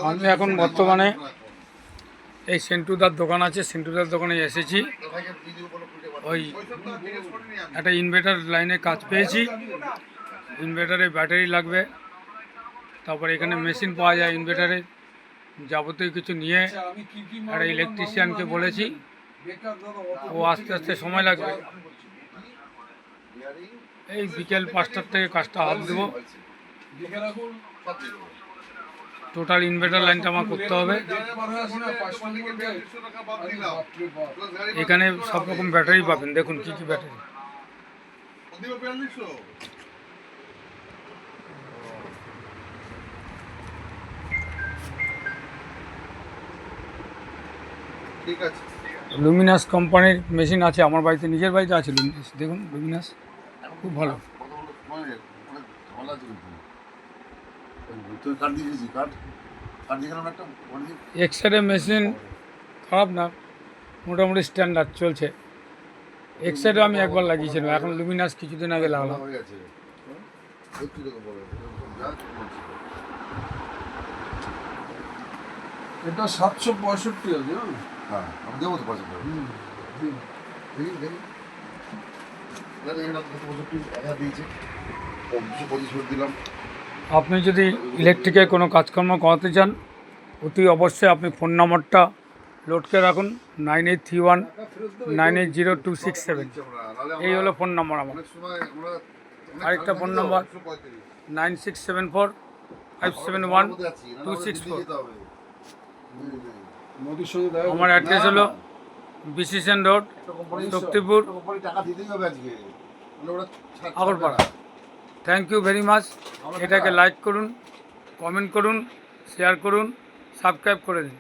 আমি এখন বর্তমানে এই সেন্টুদার দোকান আছে, সেন্টুদার দোকানে এসেছি। ওই একটা ইনভার্টার লাইনে কাজ পেয়েছি, ইনভার্টারে ব্যাটারি লাগবে, তারপরে এখানে মেশিন পাওয়া যায় ইনভার্টারে যাবতীয় কিছু নিয়ে একটা ইলেকট্রিশিয়ানকে বলেছি, ও আস্তে আস্তে সময় লাগবে। এই বিকেল 5টার থেকে কাজটা হাত দেবো। টোটাল ইনভার্টার লাইনটা আমার করতে হবে। এখানে সব রকম ব্যাটারি পাবেন, দেখুন কি কি ব্যাটারি। ঠিক আছে, লুমিনাস কোম্পানির মেশিন আছে আমার বাড়িতে, নিজের বাড়িতে আছে লুমিনাস। দেখুন লুমিনাস খুব ভালো। এক্সরে মেশিন খারাপ না, মোটামুটি স্ট্যান্ডার্ড চলছে। এক্সরে আমি একবার লাগিয়েছিলাম, এখন লুমিনাস কিছুদিন আগে লাগলাম। এটা 765 আছে। হ্যাঁ, আমি দেবো তো 5 টাকা। দেখি দিলাম। আপনি যদি ইলেকট্রিকের কোনো কাজকর্ম করাতে চান, অতি অবশ্যই আপনি ফোন নম্বরটা লোড করে রাখুন, 9831980267। এই হলো ফোন নম্বর আমার। আরেকটা ফোন নম্বর 9674571264। আমার অ্যাড্রেস হলো বিসিসেন road, Shaktipur, Agarpara. Thank you very much. এটাকে লাইক করুন, কমেন্ট করুন, শেয়ার করুন, সাবস্ক্রাইব করে দিন।